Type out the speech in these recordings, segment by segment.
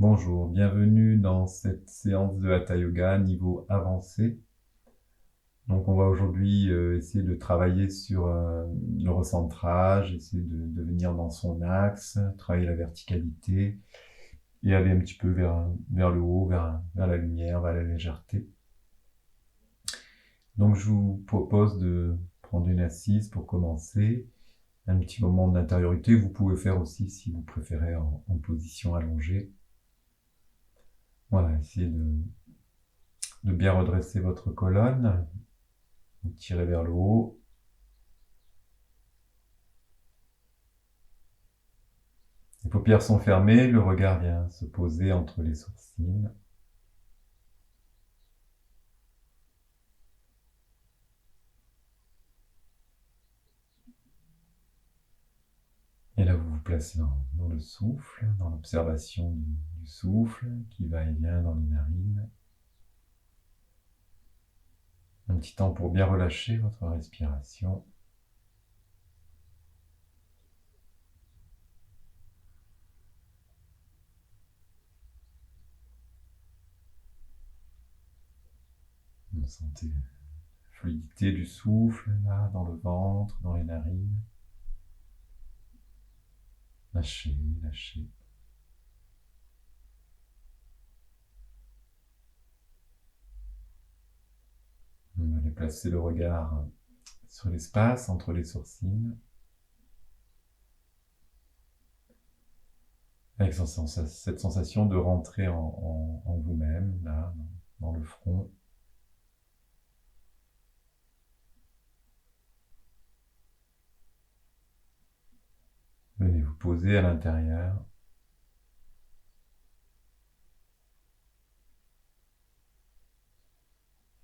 Bonjour, bienvenue dans cette séance de Hatha Yoga niveau avancé. Donc on va aujourd'hui essayer de travailler sur le recentrage, essayer de venir dans son axe, travailler la verticalité et aller un petit peu vers le haut, vers la lumière, vers la légèreté. Donc je vous propose de prendre une assise pour commencer, un petit moment d'intériorité. Vous pouvez faire aussi si vous préférez en position allongée. Voilà, essayez de bien redresser votre colonne, tirez vers le haut. Les paupières sont fermées, le regard vient se poser entre les sourcils. Et là, vous vous placez dans le souffle, dans l'observation du souffle qui va et vient dans les narines. Un petit temps pour bien relâcher votre respiration. Vous sentez la fluidité du souffle, là, dans le ventre, dans les narines. Lâchez, lâchez. Vous allez placer le regard sur l'espace entre les sourcils. Avec cette sensation de rentrer en vous-même, là, dans le front. Venez vous poser à l'intérieur.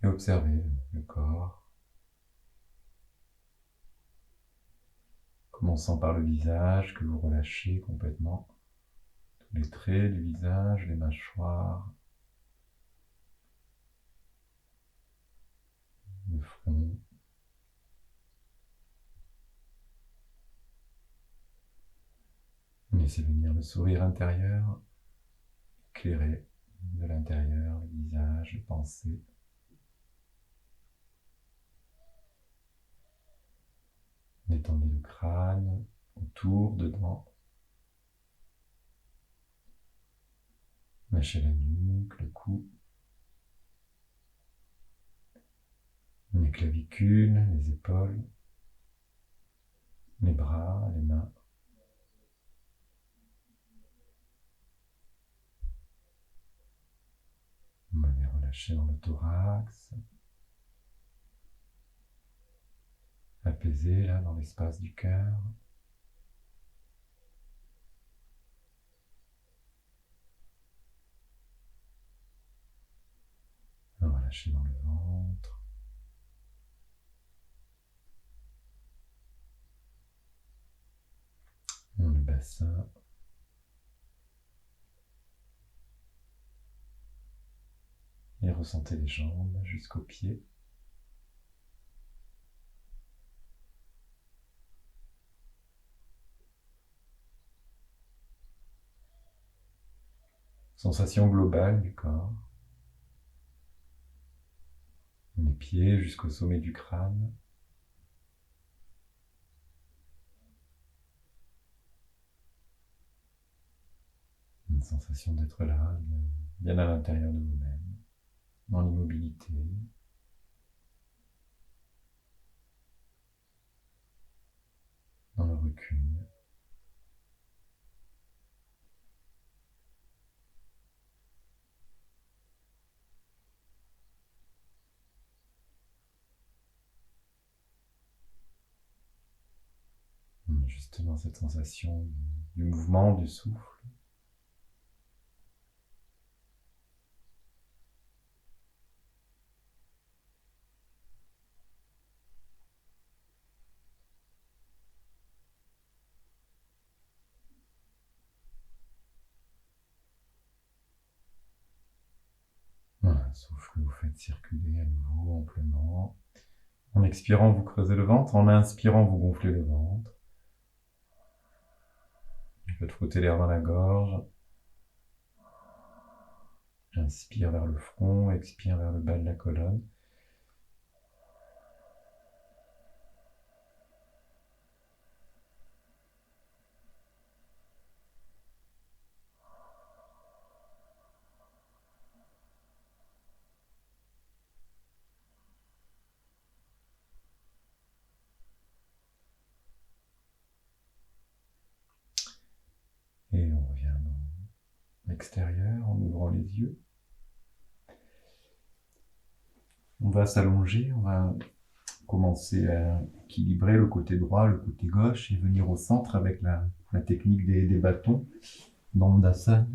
Et observez le corps. Commençant par le visage que vous relâchez complètement. Tous les traits du visage, les mâchoires, le front. Laissez venir le sourire intérieur, éclairer de l'intérieur le visage, les pensées. Détendez le crâne, autour, dedans. Lâchez la nuque, le cou. Les clavicules, les épaules, les bras, les mains. Vous allez relâcher dans le thorax. Apaisé là dans l'espace du cœur. On va lâcher dans le ventre. Dans le bassin. Et ressentez les jambes jusqu'aux pieds. Sensation globale du corps. Les pieds jusqu'au sommet du crâne. Une sensation d'être là, bien à l'intérieur de vous-même, dans l'immobilité. Dans le recul. Juste dans cette sensation du mouvement, du souffle. Voilà, souffle, vous faites circuler à nouveau amplement. En expirant, vous creusez le ventre. En inspirant, vous gonflez le ventre. Vous faites frotter l'air dans la gorge. Inspire vers le front, expire vers le bas de la colonne. Et on revient dans l'extérieur en ouvrant les yeux. On va s'allonger, on va commencer à équilibrer le côté droit, le côté gauche et venir au centre avec la technique des bâtons dans Dandasana.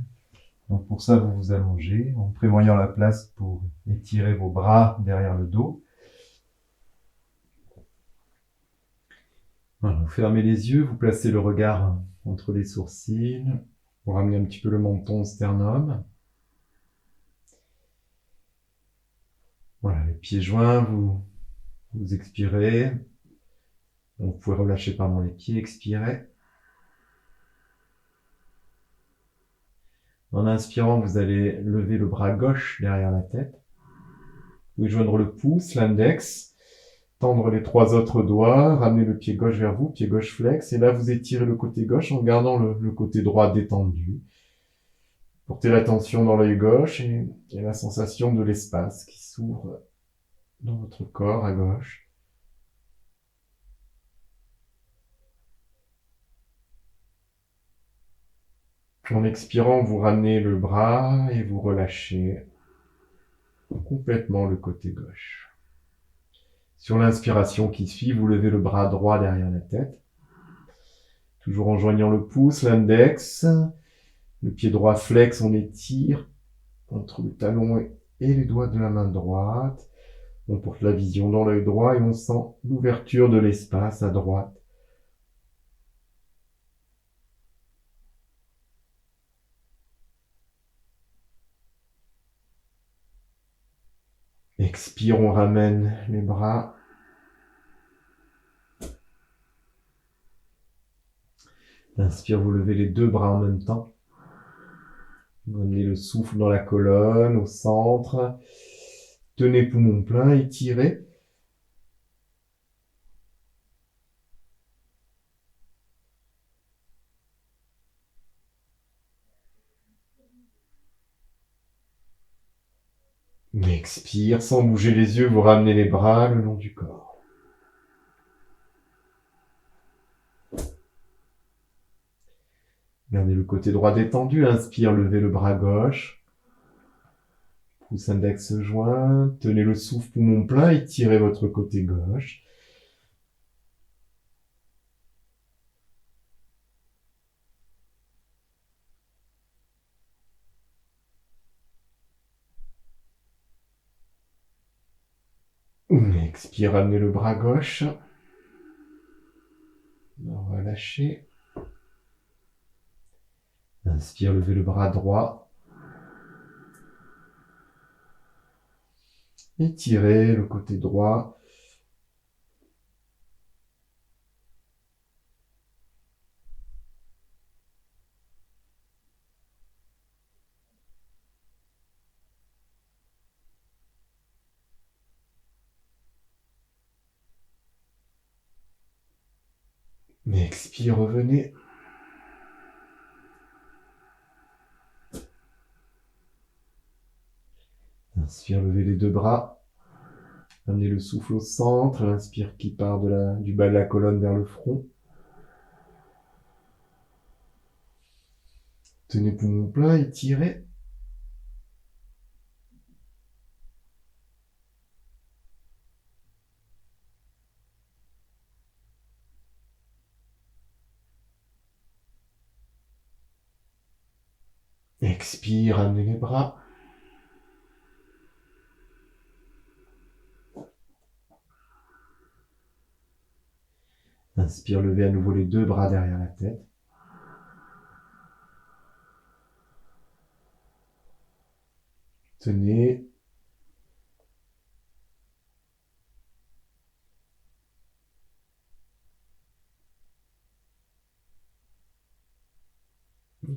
Donc pour ça, vous vous allongez en prévoyant la place pour étirer vos bras derrière le dos. Voilà, vous fermez les yeux, vous placez le regard entre les sourcils, vous ramenez un petit peu le menton au sternum. Voilà, les pieds joints, vous expirez. Vous pouvez relâcher les pieds, expirez. En inspirant, vous allez lever le bras gauche derrière la tête. Vous pouvez joindre le pouce, l'index, tendre les 3 autres doigts, ramener le pied gauche vers vous, pied gauche flex, et là vous étirez le côté gauche en gardant le côté droit détendu. Portez l'attention dans l'œil gauche et la sensation de l'espace qui s'ouvre dans votre corps à gauche. En expirant, vous ramenez le bras et vous relâchez complètement le côté gauche. Sur l'inspiration qui suit, vous levez le bras droit derrière la tête, toujours en joignant le pouce, l'index, le pied droit flex, on étire entre le talon et les doigts de la main droite. On porte la vision dans l'œil droit et on sent l'ouverture de l'espace à droite. Expire, on ramène les bras. Inspire, vous levez les 2 bras en même temps. Vous amenez le souffle dans la colonne, au centre. Tenez poumon plein, étirez. Expire, sans bouger les yeux, vous ramenez les bras le long du corps. Gardez le côté droit détendu, inspire, levez le bras gauche. Pouce index joint, tenez le souffle poumon plein, étirez votre côté gauche. Expire, ramenez le bras gauche. Relâchez. Inspire, levez le bras droit. Étirez le côté droit. Expire, revenez. Inspire, levez les 2 bras. Amenez le souffle au centre. L'inspire qui part du bas de la colonne vers le front. Tenez poumon plein, étirez. Expire, amenez les bras. Inspire, levez à nouveau les 2 bras derrière la tête. Tenez.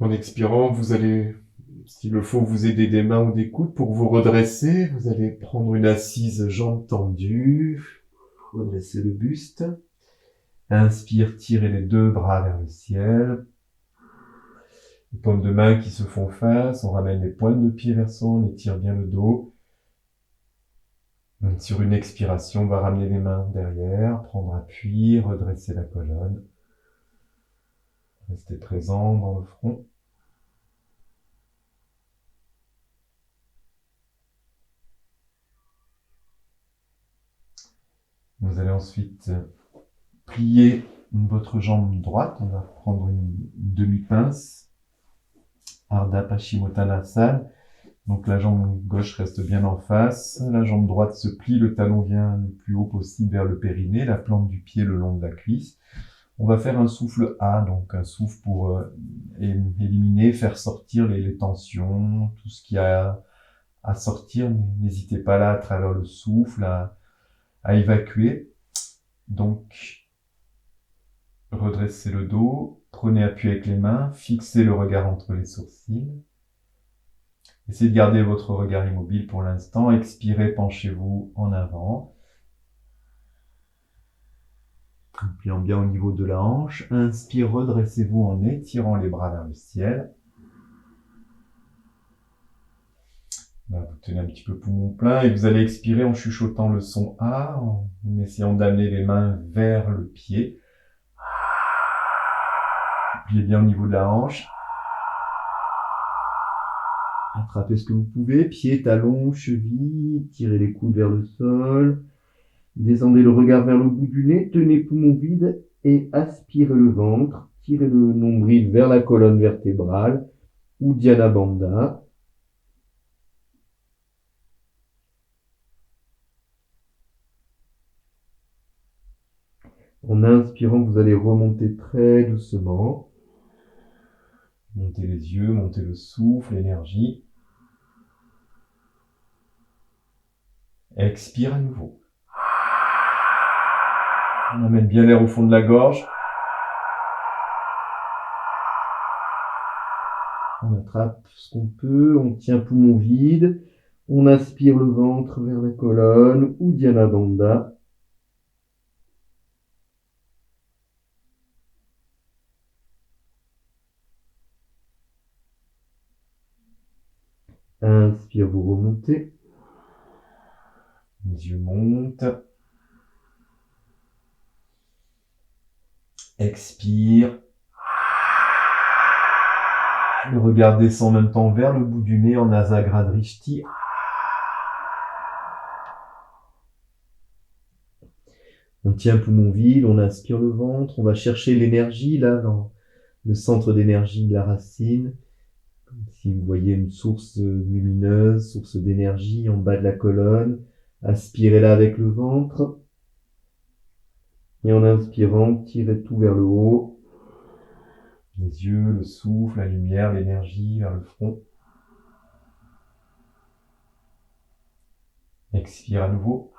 En expirant, vous allez S'il le faut, vous aider des mains ou des coudes pour vous redresser. Vous allez prendre une assise, jambes tendues. Redresser le buste. Inspire, tirez les deux bras vers le ciel. Les paumes de main qui se font face. On ramène les pointes de pied vers soi. On étire bien le dos. Sur une expiration, on va ramener les mains derrière, prendre appui, redresser la colonne. Restez présent dans le front. Vous allez ensuite plier votre jambe droite. On va prendre une demi-pince. Ardha Paschimottanasana. Donc la jambe gauche reste bien en face. La jambe droite se plie. Le talon vient le plus haut possible vers le périnée. La plante du pied le long de la cuisse. On va faire un souffle A, donc un souffle pour éliminer, faire sortir les tensions, tout ce qui a à sortir. N'hésitez pas là, à travers le souffle, à évacuer. Donc, redressez le dos, prenez appui avec les mains, fixez le regard entre les sourcils. Essayez de garder votre regard immobile pour l'instant. Expirez, penchez-vous en avant. Pliant bien au niveau de la hanche. Inspire, redressez-vous en étirant les bras vers le ciel. Là, vous tenez un petit peu poumon plein et vous allez expirer en chuchotant le son A, en essayant d'amener les mains vers le pied. Pliez bien au niveau de la hanche. Attrapez ce que vous pouvez, pieds, talons, chevilles, tirez les coudes vers le sol. Descendez le regard vers le bout du nez, tenez poumon vide et aspirez le ventre. Tirez le nombril vers la colonne vertébrale, Uddiyana Bandha. En inspirant, vous allez remonter très doucement. Montez les yeux, montez le souffle, l'énergie. Expire à nouveau. On amène bien l'air au fond de la gorge. On attrape ce qu'on peut, on tient poumon vide. On aspire le ventre vers la colonne, Uddiyana Bandha. Inspire, vous remontez. Les yeux montent. Expire. Le regard descend en même temps vers le bout du nez en Nasagra-drishti. On tient poumon vide, on inspire le ventre, on va chercher l'énergie là dans le centre d'énergie de la racine. Si vous voyez une source lumineuse, source d'énergie en bas de la colonne, aspirez-la avec le ventre. Et en inspirant, tirez tout vers le haut. Les yeux, le souffle, la lumière, l'énergie vers le front. Expire à nouveau.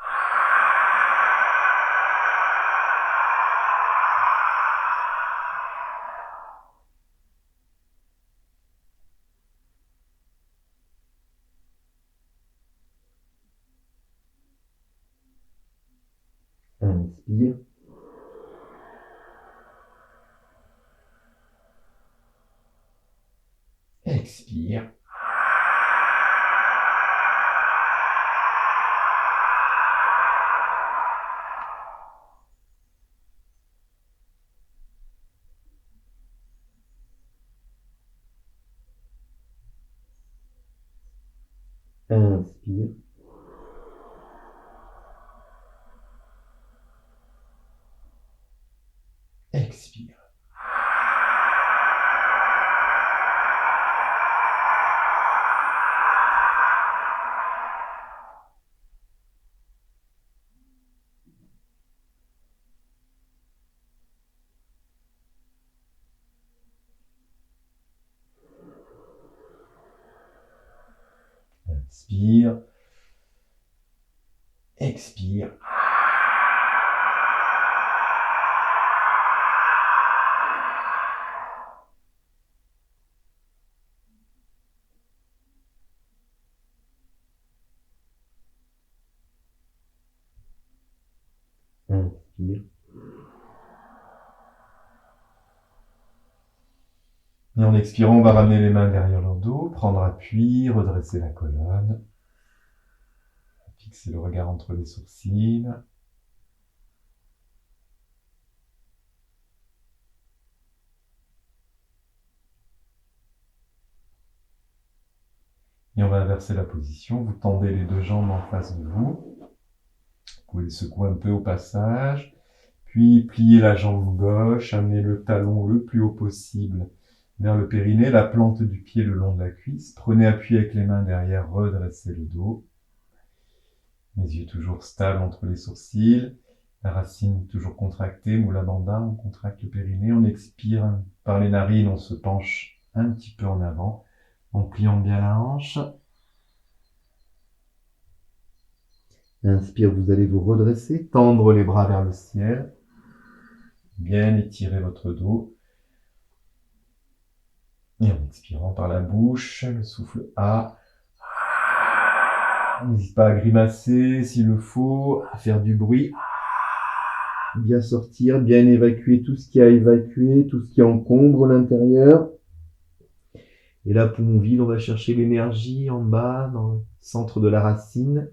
Inspire. Expire. Inspire. Expire. Inspire. Expire. Inspire. Et en expirant, on va ramener les mains derrière leur dos, prendre appui, redresser la colonne. Fixer le regard entre les sourcils. Et on va inverser la position. Vous tendez les deux jambes en face de vous. Vous pouvez les secouer un peu au passage. Puis pliez la jambe gauche, amenez le talon le plus haut possible vers le périnée, la plante du pied le long de la cuisse. Prenez appui avec les mains derrière, redressez le dos. Les yeux toujours stables entre les sourcils. La racine toujours contractée, Mula Bandha, on contracte le périnée. On expire par les narines, on se penche un petit peu en avant, en pliant bien la hanche. Inspire, vous allez vous redresser, tendre les bras vers le ciel. Bien étirer votre dos. Et en expirant par la bouche, le souffle A. N'hésite pas à grimacer s'il le faut, à faire du bruit. Bien sortir, bien évacuer tout ce qui a évacué, tout ce qui encombre l'intérieur. Et là, poumon vide, on va chercher l'énergie en bas, dans le centre de la racine.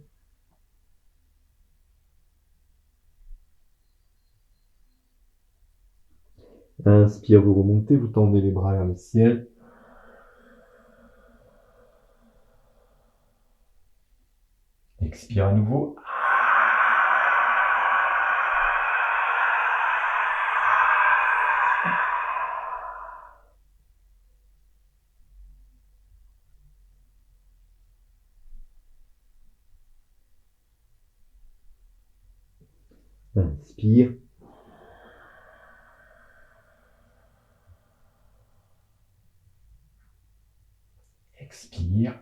Inspire, vous remontez, vous tendez les bras vers le ciel. Expire à nouveau. Inspire. Expire.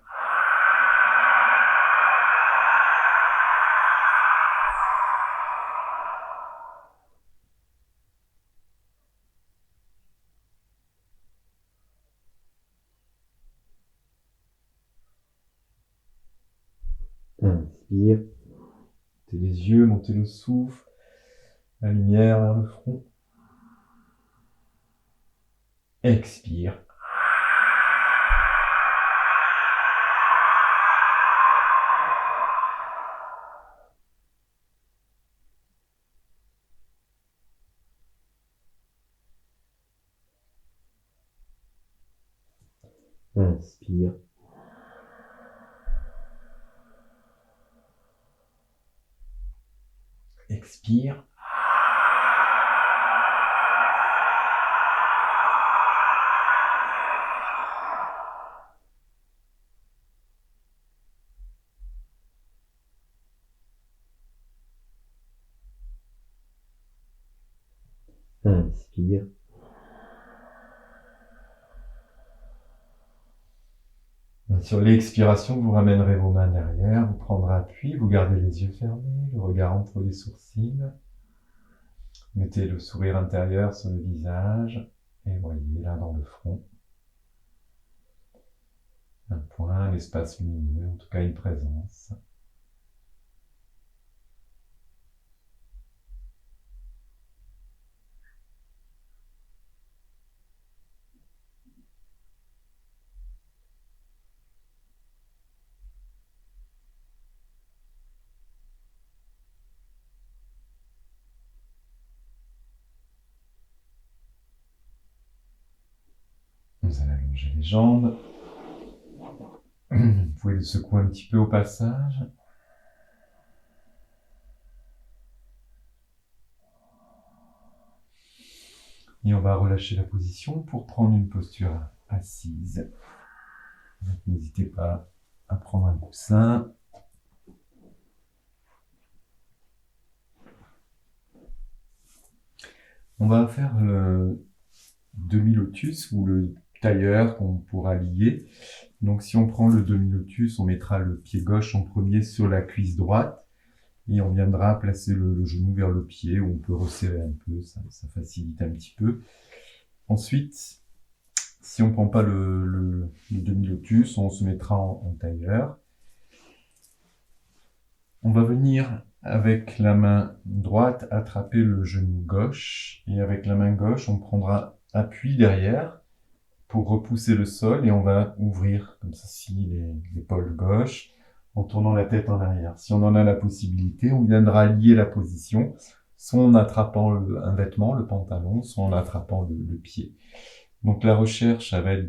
Inspire. Montez les yeux, montez le souffle. La lumière vers le front. Expire. Inspire. Expire. Inspire. Sur l'expiration, vous ramènerez vos mains derrière, vous prendrez appui, vous gardez les yeux fermés, le regard entre les sourcils. Mettez le sourire intérieur sur le visage et voyez là dans le front un point, un espace lumineux, en tout cas une présence. Vous allez allonger les jambes. Vous pouvez le secouer un petit peu au passage. Et on va relâcher la position pour prendre une posture assise. N'hésitez pas à prendre un coussin. On va faire le demi-lotus ou le tailleur qu'on pourra lier. Donc si on prend le demi-lotus, on mettra le pied gauche en premier sur la cuisse droite et on viendra placer le genou vers le pied où on peut resserrer un peu, ça facilite un petit peu. Ensuite, si on ne prend pas le demi-lotus, on se mettra en tailleur. On va venir avec la main droite, attraper le genou gauche et avec la main gauche, on prendra appui derrière pour repousser le sol et on va ouvrir comme ceci l'épaule gauche en tournant la tête en arrière. Si on en a la possibilité, on viendra lier la position, soit en attrapant un vêtement, le pantalon, soit en attrapant le pied. Donc la recherche, ça va être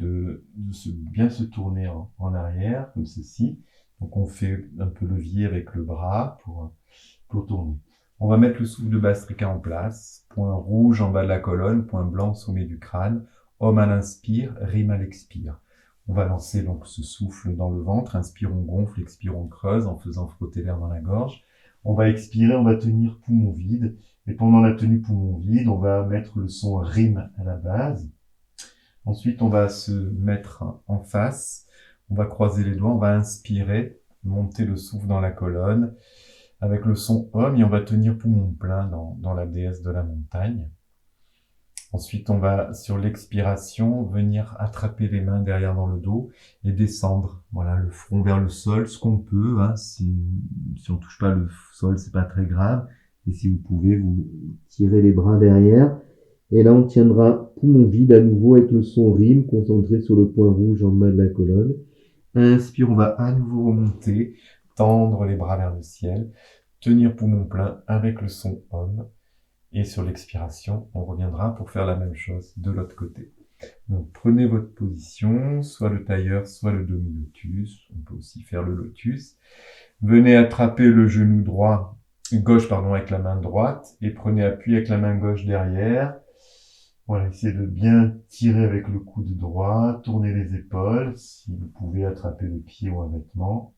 bien se tourner en arrière, comme ceci. Donc on fait un peu levier avec le bras pour tourner. On va mettre le souffle de Bastrika en place. Point rouge en bas de la colonne, point blanc au sommet du crâne. Homme à l'inspire, rime à l'expire. On va lancer donc ce souffle dans le ventre. Inspire, on gonfle, expire, on creuse en faisant frotter l'air dans la gorge. On va expirer, on va tenir poumon vide. Et pendant la tenue poumon vide, on va mettre le son rime à la base. Ensuite, on va se mettre en face. On va croiser les doigts, on va inspirer, monter le souffle dans la colonne avec le son homme et on va tenir poumon plein dans la déesse de la montagne. Ensuite, on va, sur l'expiration, venir attraper les mains derrière dans le dos et descendre. Voilà, le front vers le sol, ce qu'on peut. Hein, si on touche pas le sol, c'est pas très grave. Et si vous pouvez, vous tirez les bras derrière. Et là, on tiendra poumon vide à nouveau avec le son rime, concentré sur le point rouge en bas de la colonne. Inspire, on va à nouveau remonter, tendre les bras vers le ciel, tenir poumon plein avec le son homme. Et sur l'expiration, on reviendra pour faire la même chose de l'autre côté. Donc prenez votre position, soit le tailleur, soit le demi-lotus. On peut aussi faire le lotus. Venez attraper le genou gauche avec la main droite et prenez appui avec la main gauche derrière. Voilà, essayez de bien tirer avec le coude droit, tournez les épaules, si vous pouvez attraper le pied ou un vêtement.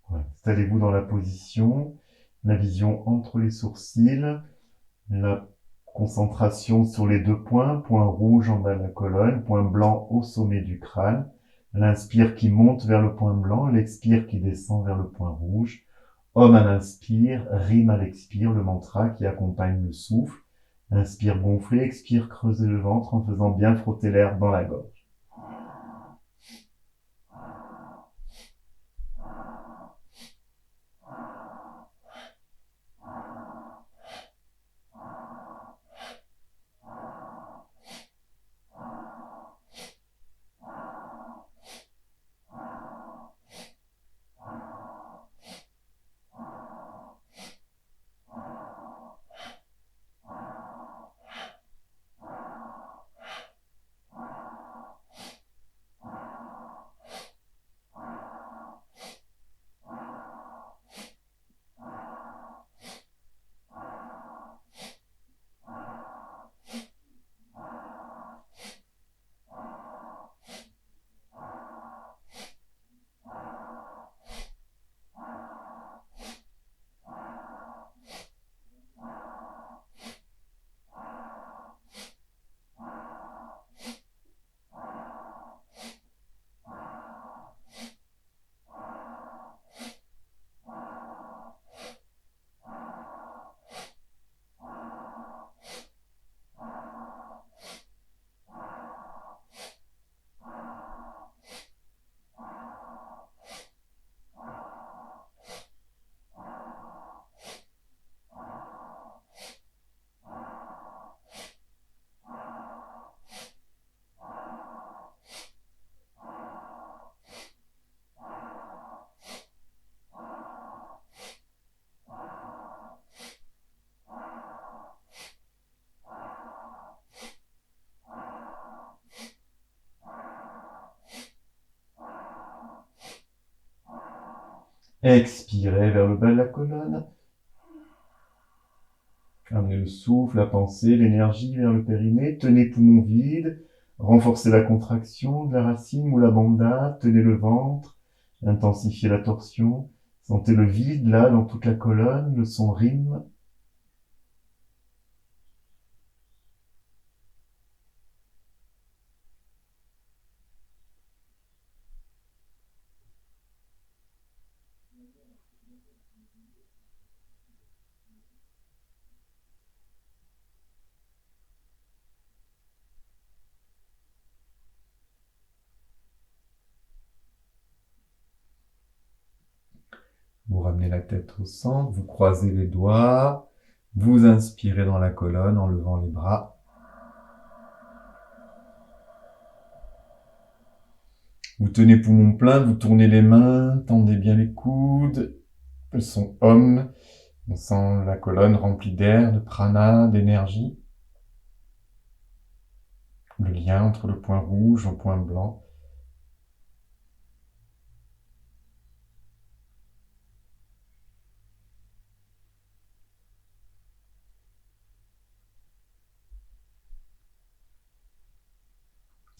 Voilà. Installez-vous dans la position, la vision entre les sourcils, la concentration sur les deux points, point rouge en bas de la colonne, point blanc au sommet du crâne. L'inspire qui monte vers le point blanc, l'expire qui descend vers le point rouge. Homme à l'inspire, rime à l'expire, le mantra qui accompagne le souffle. Inspire gonfler, expire creuser le ventre en faisant bien frotter l'air dans la gorge. Expirez vers le bas de la colonne. Amenez le souffle, la pensée, l'énergie vers le périnée. Tenez poumon vide. Renforcez la contraction de la racine ou la bandha. Tenez le ventre. Intensifiez la torsion. Sentez le vide là dans toute la colonne. Le son rime. Vous ramenez la tête au centre, vous croisez les doigts, vous inspirez dans la colonne en levant les bras. Vous tenez poumon plein, vous tournez les mains, tendez bien les coudes. Le son Om, on sent la colonne remplie d'air, de prana, d'énergie. Le lien entre le point rouge et le point blanc.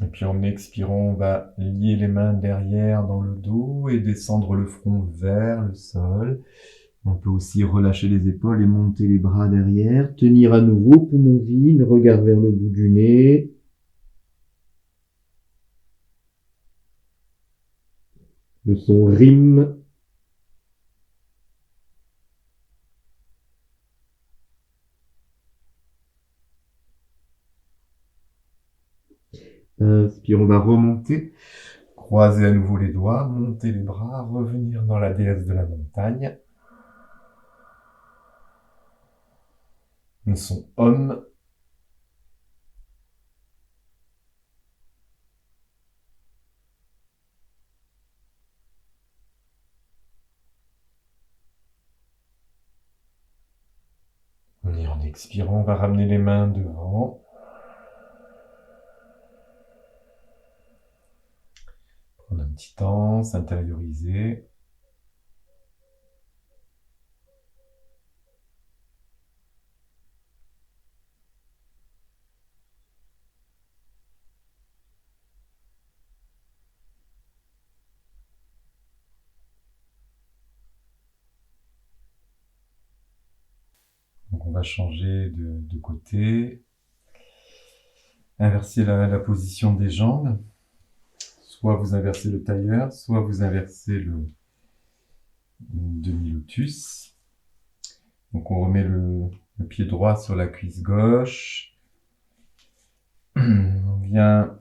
Et puis en expirant, on va lier les mains derrière dans le dos et descendre le front vers le sol. On peut aussi relâcher les épaules et monter les bras derrière. Tenir à nouveau, poumon vide, regard vers le bout du nez. Le son rime. Inspire, on va remonter. Croiser à nouveau les doigts, monter les bras, revenir dans la déesse de la montagne. Le son Om. Et en expirant, on va ramener les mains devant. Prendre un petit temps, s'intérioriser. Donc on va changer de côté. Inverser la position des jambes. Soit vous inversez le tailleur, soit vous inversez le demi-lotus. Donc on remet le pied droit sur la cuisse gauche. On vient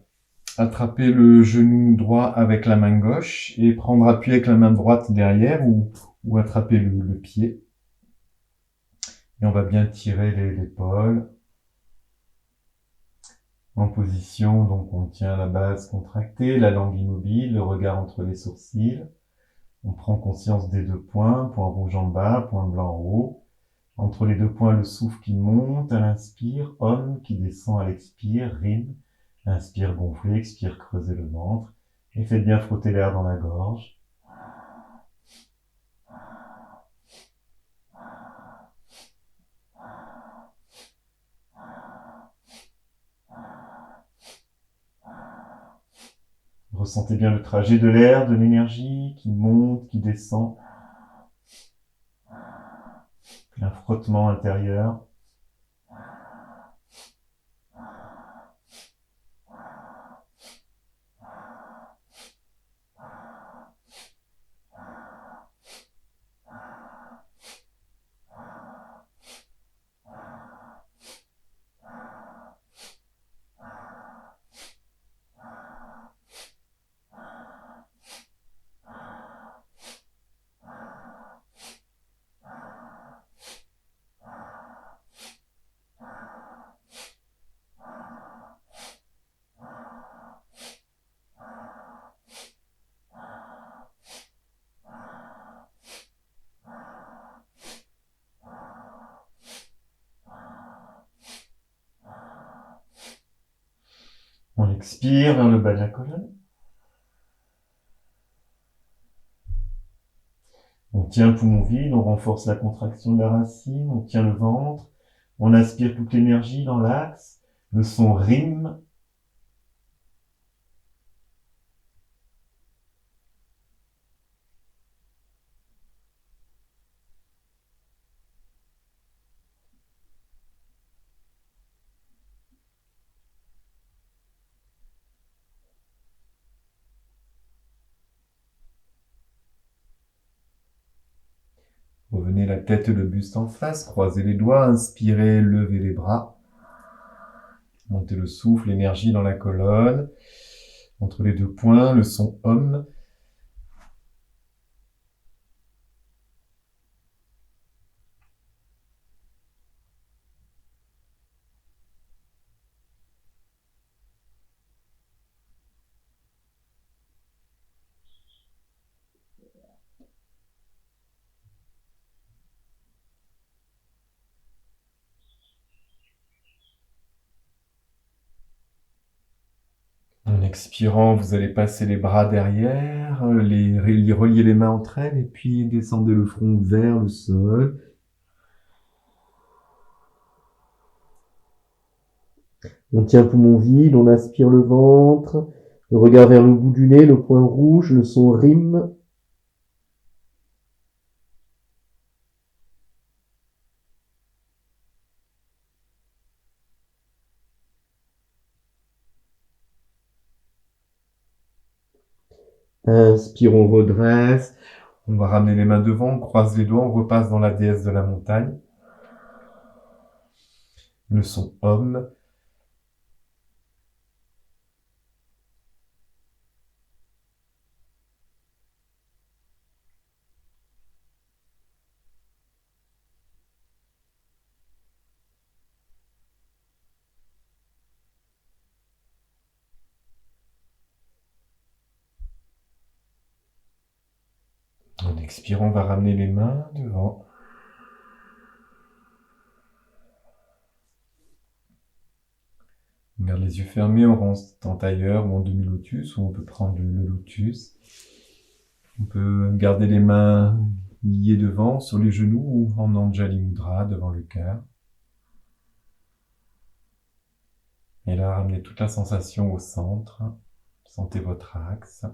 attraper le genou droit avec la main gauche et prendre appui avec la main droite derrière ou attraper le pied. Et on va bien tirer l'épaule. En position, donc on tient la base contractée, la langue immobile, le regard entre les sourcils. On prend conscience des deux points, point rouge en bas, point blanc en haut. Entre les deux points, le souffle qui monte à l'inspire, Om qui descend à l'expire, Rim. Inspire, gonfler, expire, creuser le ventre. Et faites bien frotter l'air dans la gorge. Ressentez bien le trajet de l'air, de l'énergie qui monte, qui descend. Un frottement intérieur. On expire vers le bas de la colonne. On tient le poumon vide, on renforce la contraction de la racine, on tient le ventre, on aspire toute l'énergie dans l'axe, le son rime. Revenez la tête et le buste en face, croisez les doigts, inspirez, levez les bras. Montez le souffle, l'énergie dans la colonne. Entre les deux points, le son Om. expirant, vous allez passer les bras derrière, relier les mains entre elles et puis descendez le front vers le sol. On tient poumon vide, on aspire le ventre, le regard vers le bout du nez, le point rouge, le son rime. Inspire, on redresse. On va ramener les mains devant, on croise les doigts, on repasse dans la déesse de la montagne. Le son Om. En expirant, on va ramener les mains devant. On garde les yeux fermés, on reste en tailleur ou en demi-lotus, ou on peut prendre le lotus. On peut garder les mains liées devant, sur les genoux, ou en Anjali Mudra, devant le cœur. Et là, ramenez toute la sensation au centre. Sentez votre axe.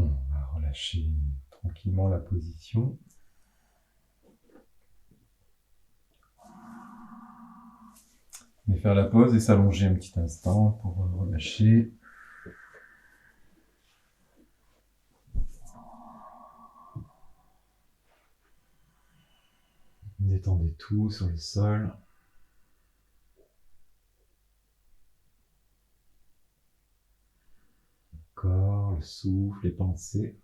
On va relâcher tranquillement la position. On va faire la pause et s'allonger un petit instant pour relâcher. Détendez tout sur le sol. Le corps, le souffle, les pensées.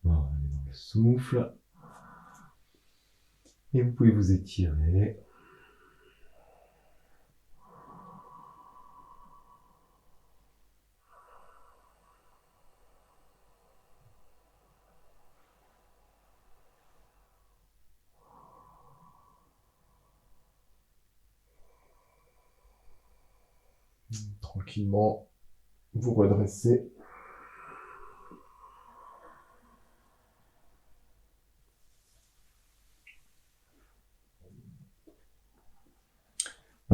Bon, on est dans le souffle. Et vous pouvez vous étirer. Tranquillement, vous redressez.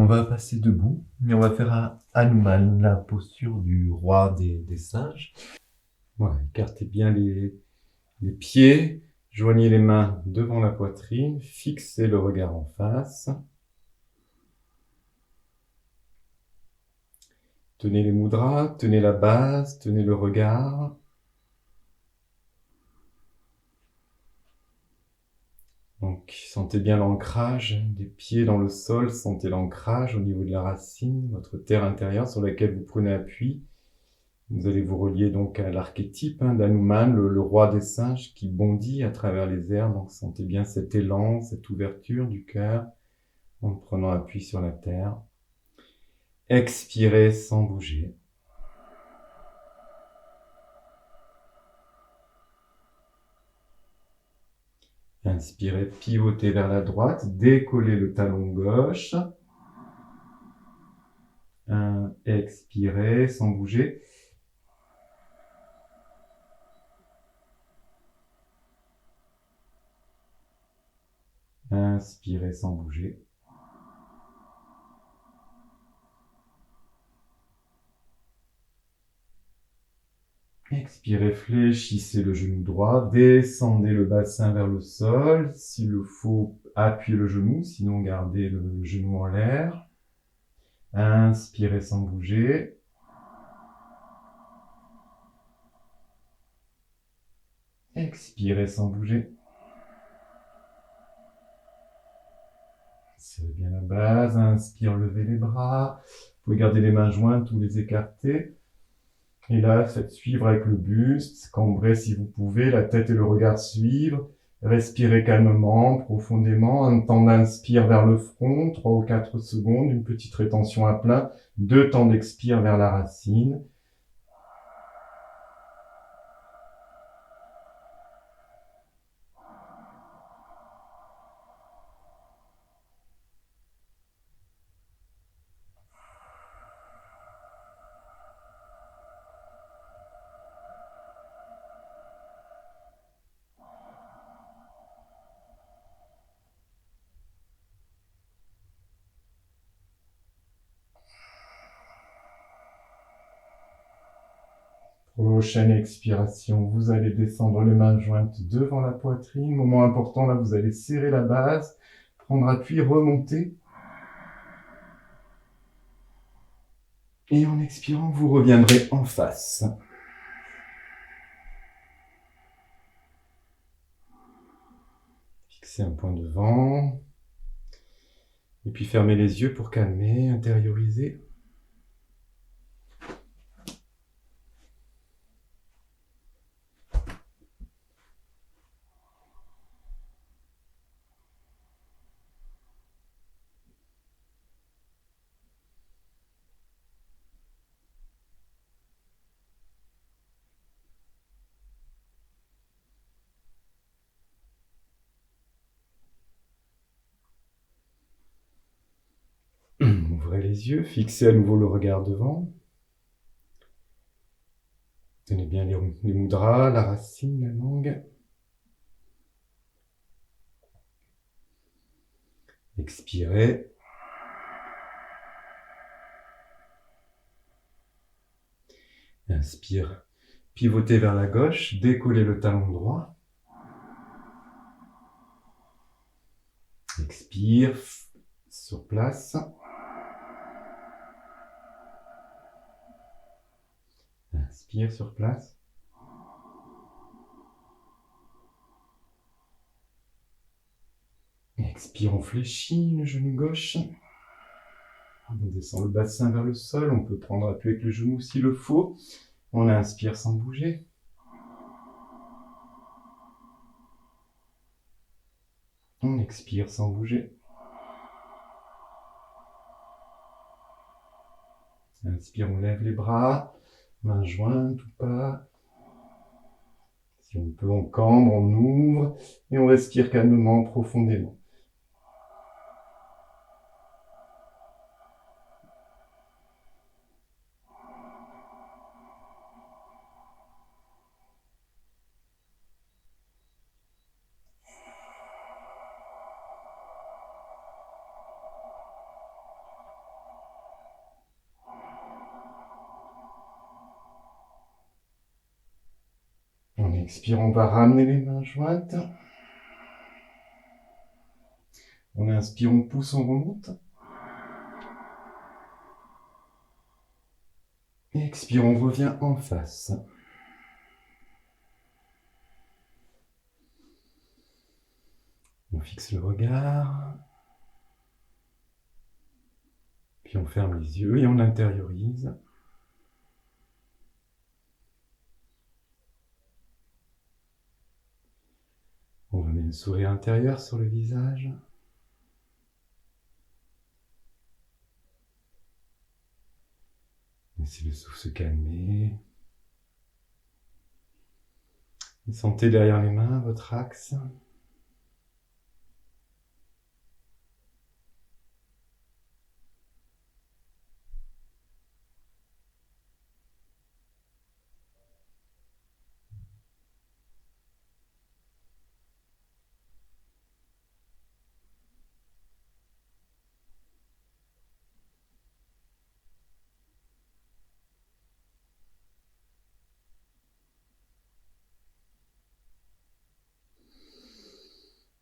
On va passer debout, mais on va faire un Hanuman, la posture du roi des singes. Voilà, écartez bien les pieds, joignez les mains devant la poitrine, fixez le regard en face. Tenez les mudras, tenez la base, tenez le regard. Donc, sentez bien l'ancrage des pieds dans le sol, sentez l'ancrage au niveau de la racine, votre terre intérieure sur laquelle vous prenez appui. Vous allez vous relier donc à l'archétype d'Hanuman, le roi des singes qui bondit à travers les airs. Donc, sentez bien cet élan, cette ouverture du cœur en prenant appui sur la terre. Expirez sans bouger. Inspirez, pivotez vers la droite, décollez le talon gauche. Expirez sans bouger. Inspirez sans bouger. Expirez, fléchissez le genou droit, descendez le bassin vers le sol. S'il le faut, appuyez le genou, sinon gardez le genou en l'air. Inspirez sans bouger. Expirez sans bouger. Serrez bien la base. Inspire, levez les bras. Vous pouvez garder les mains jointes ou les écarter. Et là, faites suivre avec le buste, cambrez si vous pouvez, la tête et le regard suivre. Respirez calmement, profondément, un temps d'inspire vers le front, 3 ou 4 secondes, une petite rétention à plein, 2 temps d'expire vers la racine. Prochaine expiration, vous allez descendre les mains jointes devant la poitrine. Moment important, là, vous allez serrer la base, prendre appui, remonter. Et en expirant, vous reviendrez en face. Fixez un point devant. Et puis fermez les yeux pour calmer, intérioriser. Ouvrez les yeux, fixez à nouveau le regard devant. Tenez bien les mudras, la racine, la langue. Expirez. Inspire. Pivotez vers la gauche, décollez le talon droit. Expire, sur place. Inspire sur place. Expire, on fléchit le genou gauche. On descend le bassin vers le sol. On peut prendre appui avec le genou s'il le faut. On inspire sans bouger. On expire sans bouger. Inspire, on lève les bras, mains jointes ou pas. Si on peut, on cambre, on ouvre et on respire calmement, profondément. expire, on va ramener les mains jointes. On inspire, on pousse, on remonte. Et expire, on revient en face. On fixe le regard. Puis on ferme les yeux et on intériorise. On remet le sourire intérieur sur le visage. Laissez le souffle se calmer. Et sentez derrière les mains votre axe.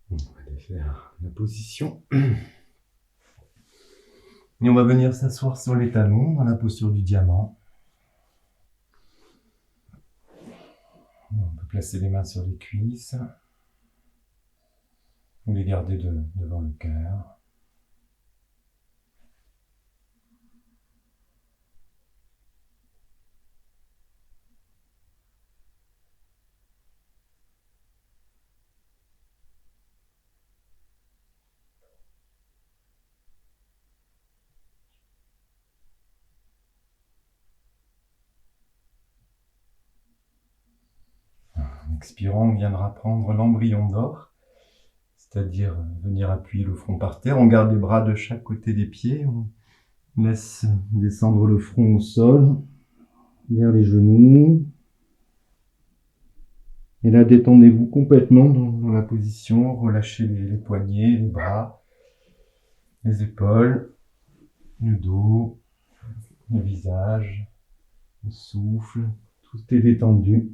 On va défaire la position. Et on va venir s'asseoir sur les talons dans la posture du diamant. On peut placer les mains sur les cuisses ou les garder devant le cœur. En expirant, on viendra prendre l'embryon d'or, c'est-à-dire venir appuyer le front par terre. On garde les bras de chaque côté des pieds. On laisse descendre le front au sol, vers les genoux. Et là, détendez-vous complètement dans la position. Relâchez les poignets, les bras, les épaules, le dos, le visage, le souffle. Tout est détendu.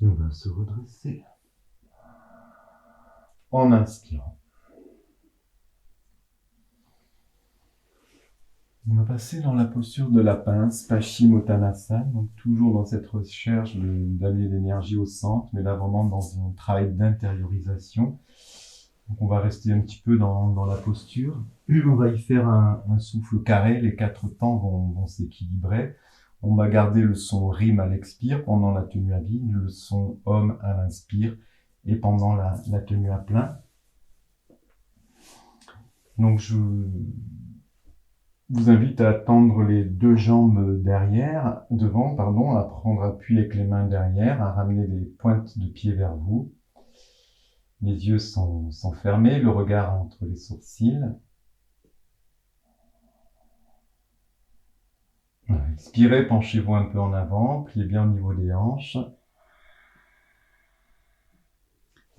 On va se redresser en inspirant. On va passer dans la posture de la pince, Paschimottanasana, donc toujours dans cette recherche d'amener l'énergie au centre, mais là vraiment dans un travail d'intériorisation. Donc on va rester un petit peu dans la posture. On va y faire un souffle carré, les 4 temps vont s'équilibrer. On va garder le son rime à l'expire pendant la tenue à vide, le son homme à l'inspire et pendant la tenue à plein. Donc je vous invite à tendre les 2 jambes devant, à prendre appui avec les mains derrière, à ramener les pointes de pied vers vous. Les yeux sont fermés, le regard entre les sourcils. Expirez, penchez-vous un peu en avant, pliez bien au niveau des hanches.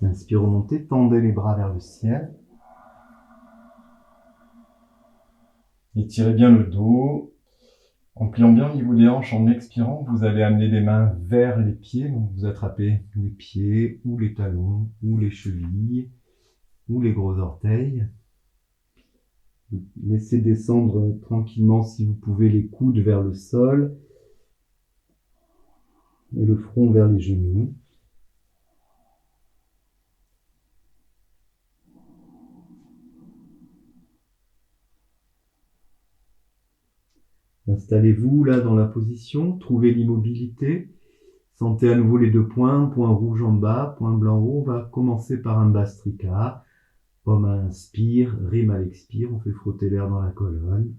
Inspire, remontez, tendez les bras vers le ciel. Étirez bien le dos. En pliant bien au niveau des hanches, en expirant, vous allez amener les mains vers les pieds. Donc vous attrapez les pieds, ou les talons, ou les chevilles, ou les gros orteils. Laissez descendre tranquillement, si vous pouvez, les coudes vers le sol et le front vers les genoux. Installez-vous là dans la position, trouvez l'immobilité. Sentez à nouveau les deux points, point rouge en bas, point blanc en haut. On va commencer par un Bastrika. Homme à l'inspire, rime à l'expire. On fait frotter l'air dans la colonne.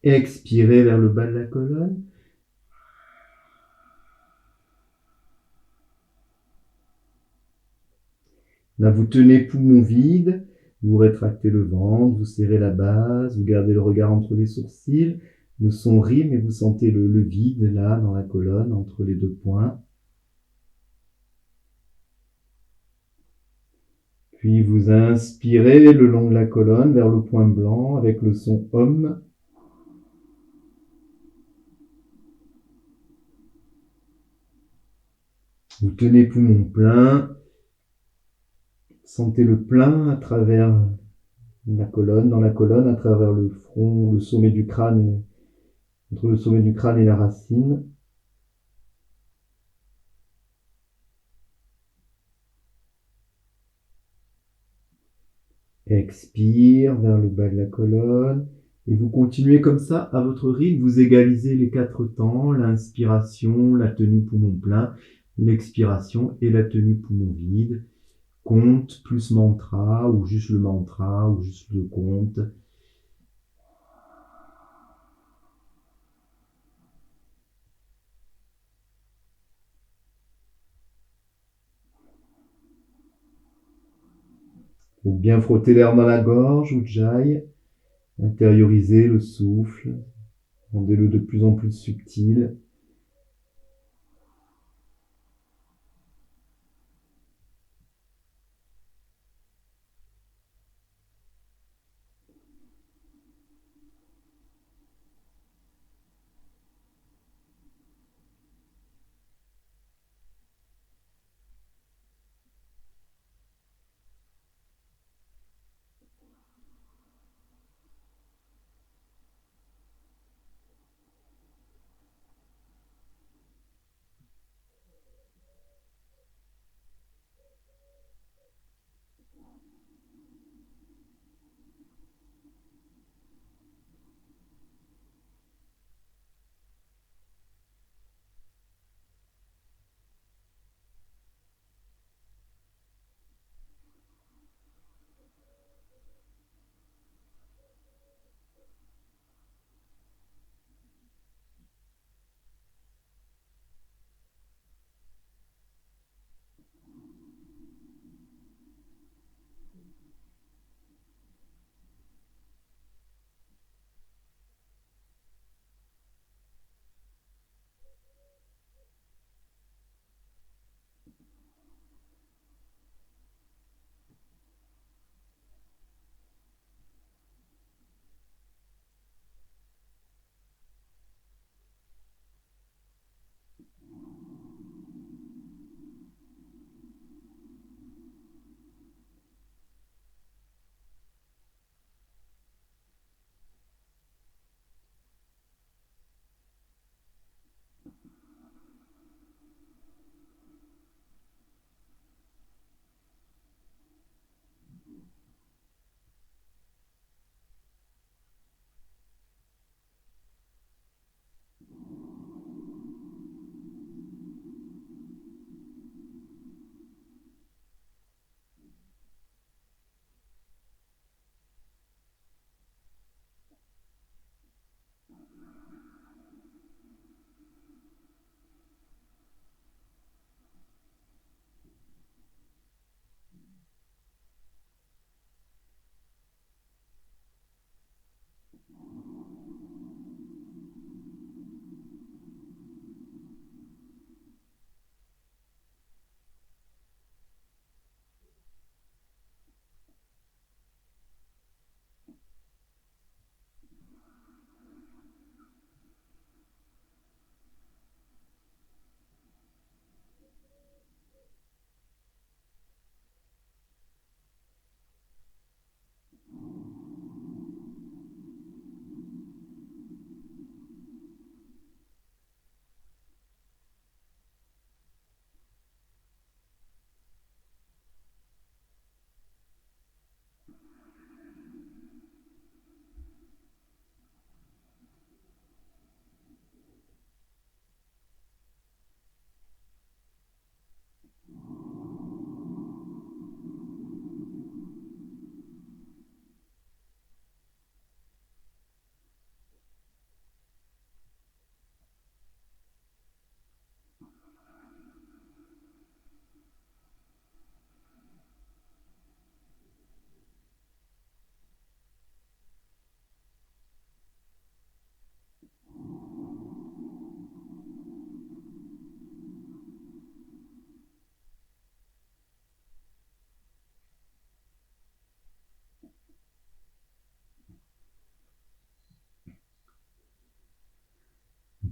Expirez vers le bas de la colonne. Là, vous tenez poumon vide, vous rétractez le ventre, vous serrez la base, vous gardez le regard entre les sourcils, le son rime et vous sentez le vide là dans la colonne entre les deux points. Puis vous inspirez le long de la colonne vers le point blanc avec le son Om. Vous tenez poumon plein. Sentez le plein à travers la colonne, dans la colonne, à travers le front, le sommet du crâne, entre le sommet du crâne et la racine. Expire vers le bas de la colonne. Et vous continuez comme ça à votre rythme. Vous égalisez les 4 temps, l'inspiration, la tenue poumon plein, l'expiration et la tenue poumon vide. Compte plus mantra, ou juste le mantra, ou juste le compte. Faites bien frotter l'air dans la gorge, Ujjayi. Intériorisez le souffle. Rendez-le de plus en plus subtil.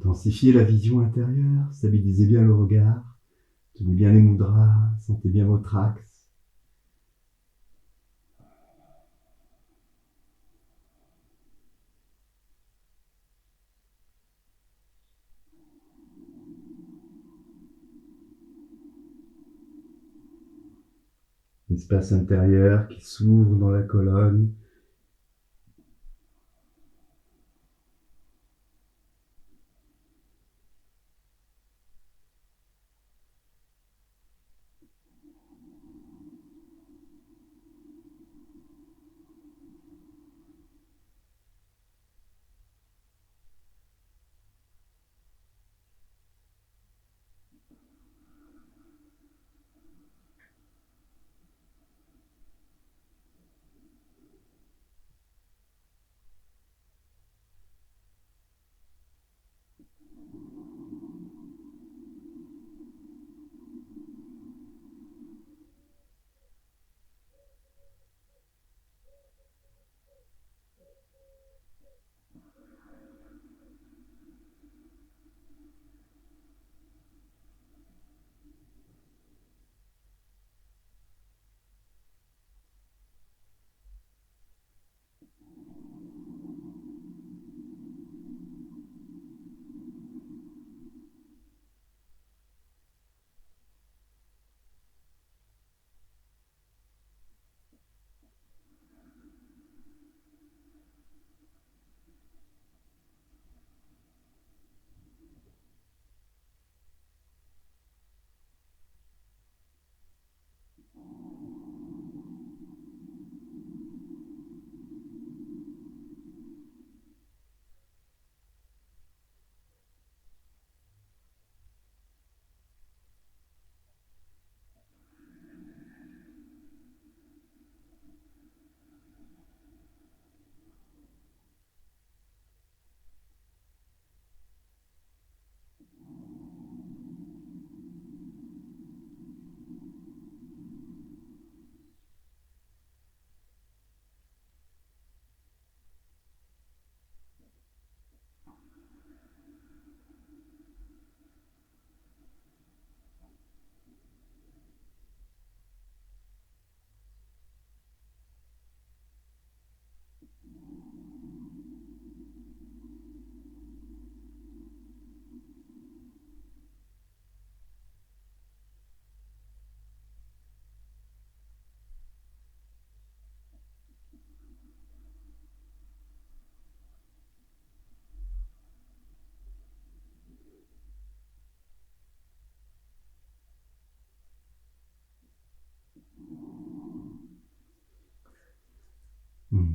Intensifiez la vision intérieure, stabilisez bien le regard, tenez bien les mudras, sentez bien votre axe. L'espace intérieur qui s'ouvre dans la colonne.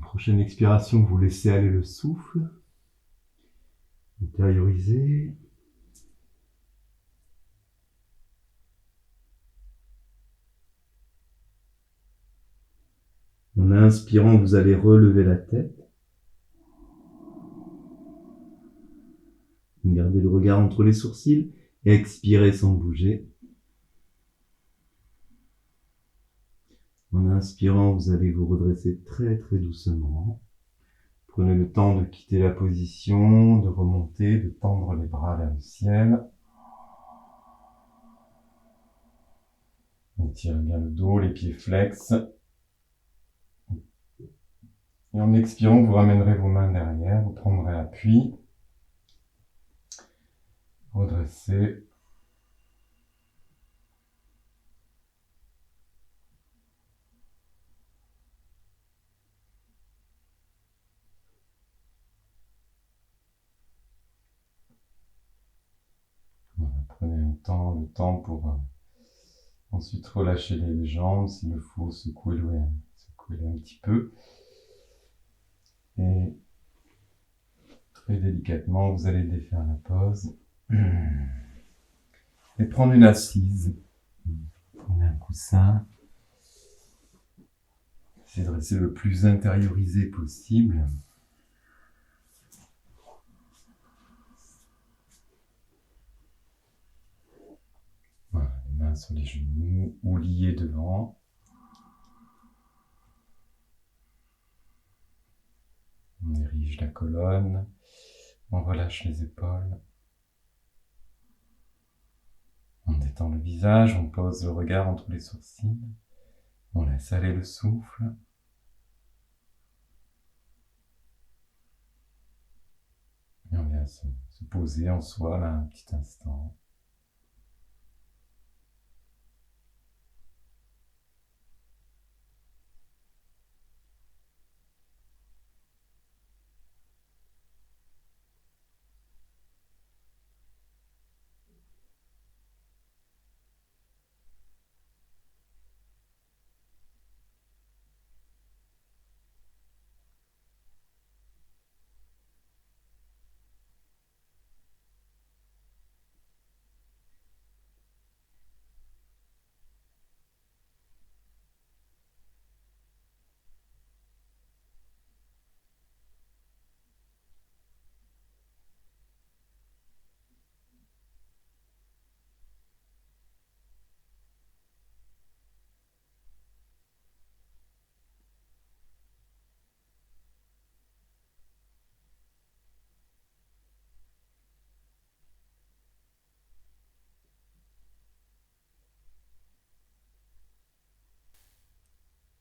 Prochaine expiration, vous laissez aller le souffle. Intériorisez. En inspirant, vous allez relever la tête. Gardez le regard entre les sourcils et expirez sans bouger. En inspirant, vous allez vous redresser très très doucement. Prenez le temps de quitter la position, de remonter, de tendre les bras vers le ciel. Étirez bien le dos, les pieds flex. Et en expirant, vous ramènerez vos mains derrière, vous prendrez appui. Redressez. Voilà, prenez le temps pour ensuite relâcher les jambes, s'il le faut, secouez-les un petit peu. Et très délicatement, vous allez défaire la pose. Et prendre une assise. Prenez un coussin. Essayez de rester le plus intériorisé possible. Voilà, les mains sur les genoux ou liées devant. On érige la colonne. On relâche les épaules. détend le visage, on pose le regard entre les sourcils. On laisse aller le souffle. Et on vient se poser en soi là un petit instant.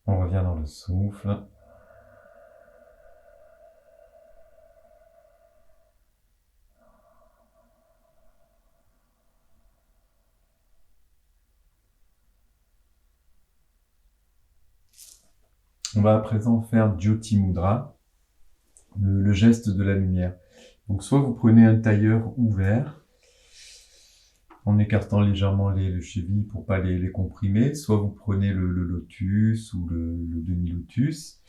On revient dans le souffle. On va à présent faire Jyoti Mudra, le geste de la lumière. Donc soit vous prenez un tailleur ouvert, en écartant légèrement les chevilles pour pas les comprimer, soit vous prenez le lotus ou le demi-lotus.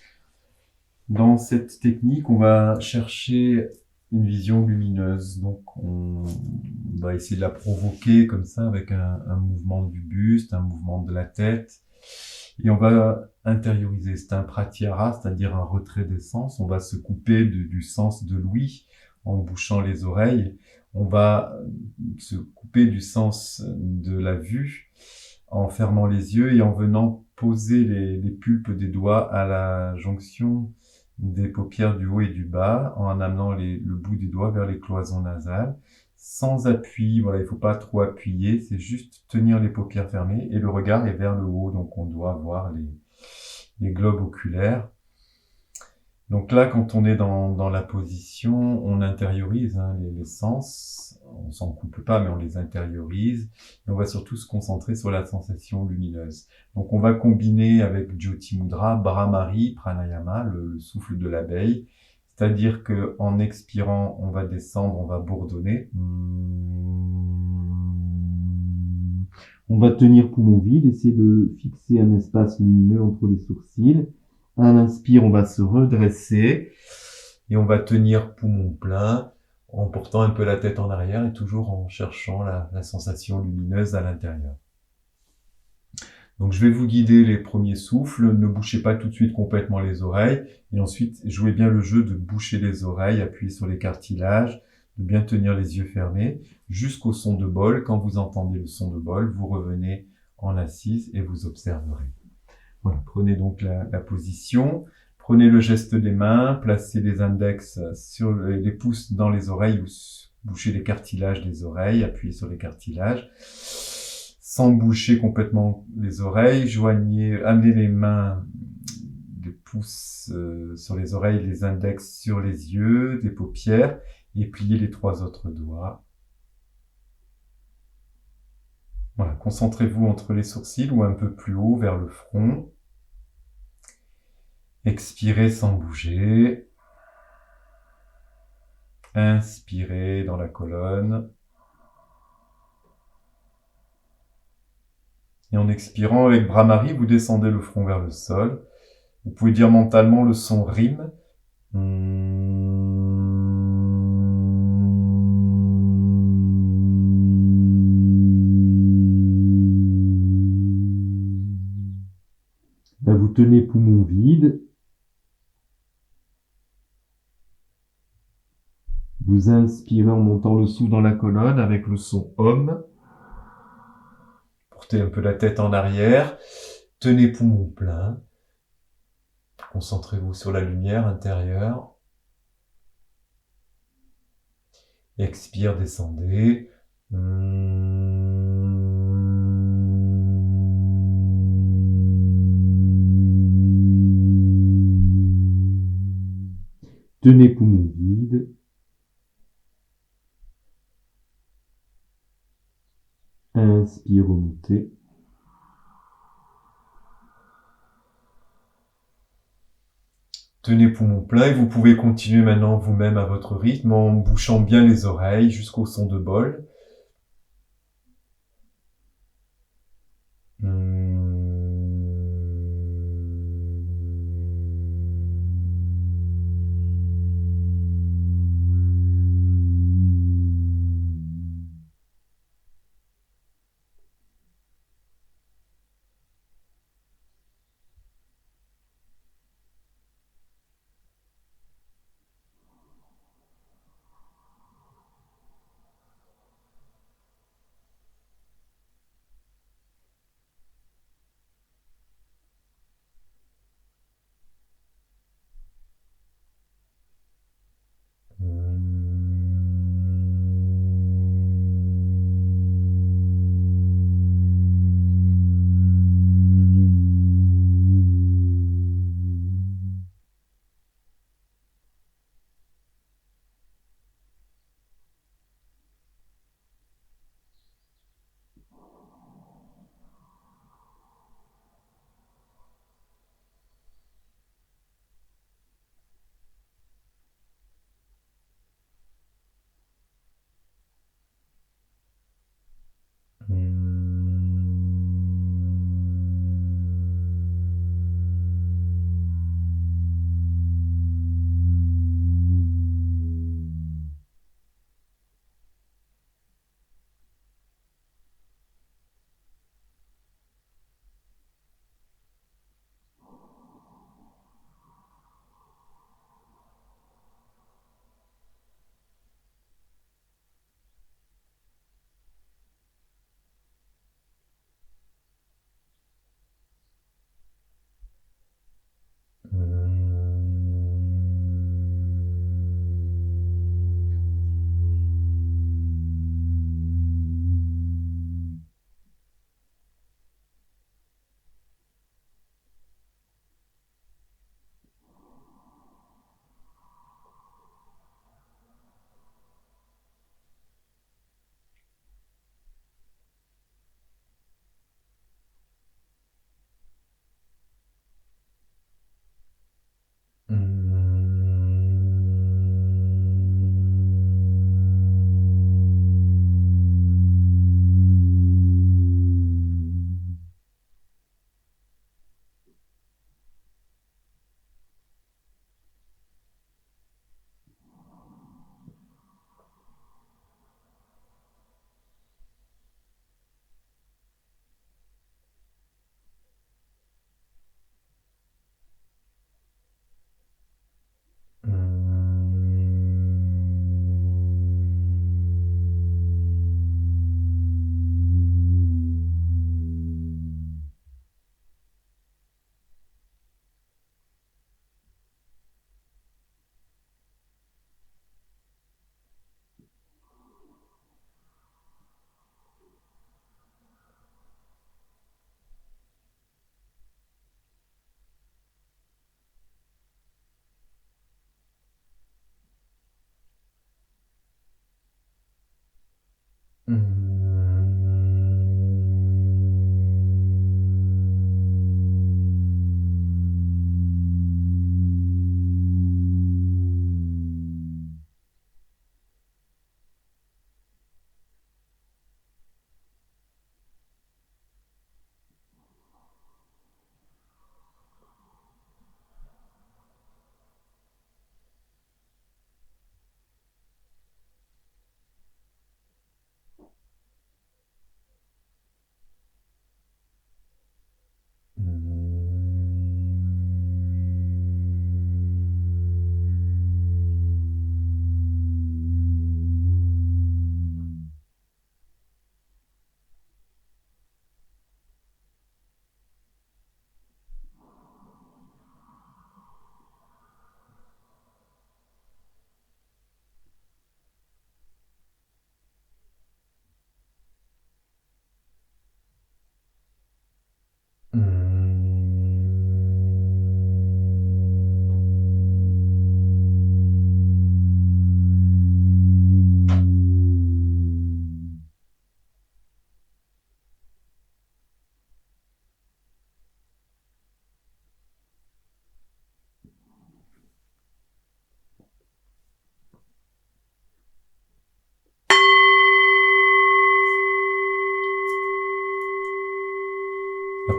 Dans cette technique, on va chercher une vision lumineuse. Donc on va essayer de la provoquer comme ça avec un mouvement du buste, un mouvement de la tête. Et on va intérioriser. C'est un pratyahara, c'est-à-dire un retrait des sens. On va se couper du sens de l'ouïe en bouchant les oreilles. On va se couper du sens de la vue en fermant les yeux et en venant poser les pulpes des doigts à la jonction des paupières du haut et du bas, en amenant le bout des doigts vers les cloisons nasales, sans appui. Voilà, il faut pas trop appuyer, c'est juste tenir les paupières fermées et le regard est vers le haut, donc on doit voir les globes oculaires. Donc là, quand on est dans la position, on intériorise les sens, on s'en coupe pas, mais on les intériorise, et on va surtout se concentrer sur la sensation lumineuse. Donc on va combiner avec Jyoti Mudra, Bhramari, Pranayama, le souffle de l'abeille, c'est-à-dire que en expirant, on va descendre, on va bourdonner. On va tenir poumon vide, essayer de fixer un espace lumineux entre les sourcils. À l'inspire, on va se redresser et on va tenir poumon plein en portant un peu la tête en arrière et toujours en cherchant la sensation lumineuse à l'intérieur. Donc je vais vous guider les premiers souffles, ne bouchez pas tout de suite complètement les oreilles et ensuite jouez bien le jeu de boucher les oreilles, appuyez sur les cartilages, de bien tenir les yeux fermés jusqu'au son de bol. Quand vous entendez le son de bol, vous revenez en assise et vous observerez. Voilà, prenez donc la position, prenez le geste des mains, placez les index sur les pouces dans les oreilles ou bouchez les cartilages des oreilles, appuyez sur les cartilages. Sans boucher complètement les oreilles, amenez les mains, les pouces sur les oreilles, les index sur les yeux, des paupières, et pliez les 3 autres doigts. Voilà, concentrez-vous entre les sourcils ou un peu plus haut vers le front. Expirez sans bouger. Inspirez dans la colonne. Et en expirant avec Bhramari, vous descendez le front vers le sol. Vous pouvez dire mentalement le son rime. Là, vous tenez poumon vide. Vous inspirez en montant le souffle dans la colonne avec le son Om. Portez un peu la tête en arrière. Tenez poumon plein. Concentrez-vous sur la lumière intérieure. Expire, descendez. Tenez poumon vide. Inspire, remontez. Tenez poumon plein et vous pouvez continuer maintenant vous-même à votre rythme en bouchant bien les oreilles jusqu'au son de bol.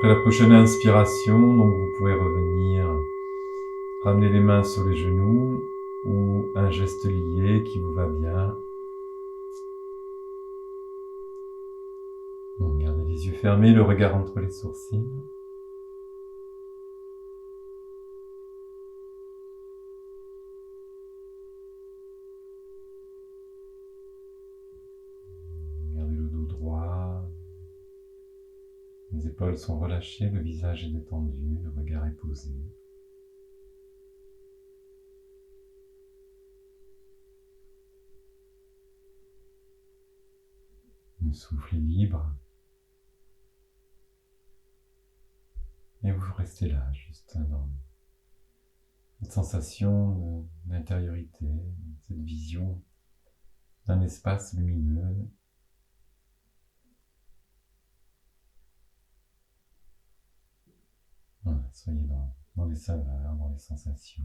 Après la prochaine inspiration, donc vous pouvez revenir, ramener les mains sur les genoux ou un geste lié qui vous va bien. Donc, gardez les yeux fermés, le regard entre les sourcils. Gardez le dos droit. Les épaules sont relâchées, le visage est détendu, le regard est posé. Le souffle est libre. Et vous restez là, juste dans cette sensation d'intériorité, cette vision d'un espace lumineux. Voilà, soyez dans les saveurs, dans les sensations.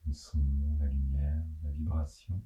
Le son, la lumière, la vibration.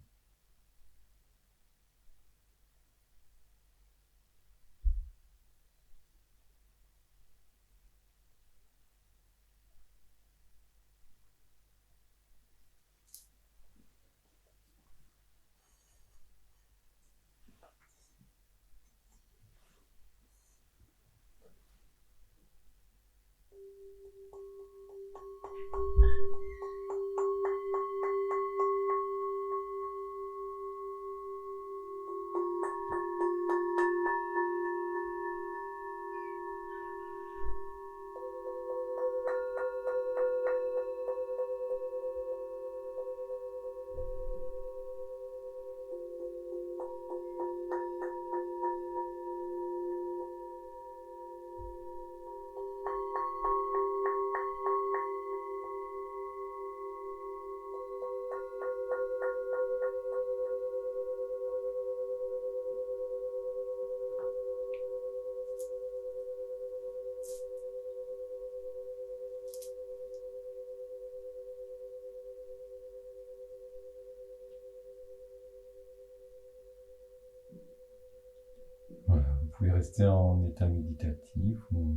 Voilà, vous pouvez rester en état méditatif ou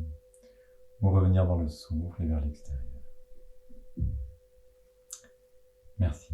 revenir dans le souffle et vers l'extérieur. Merci.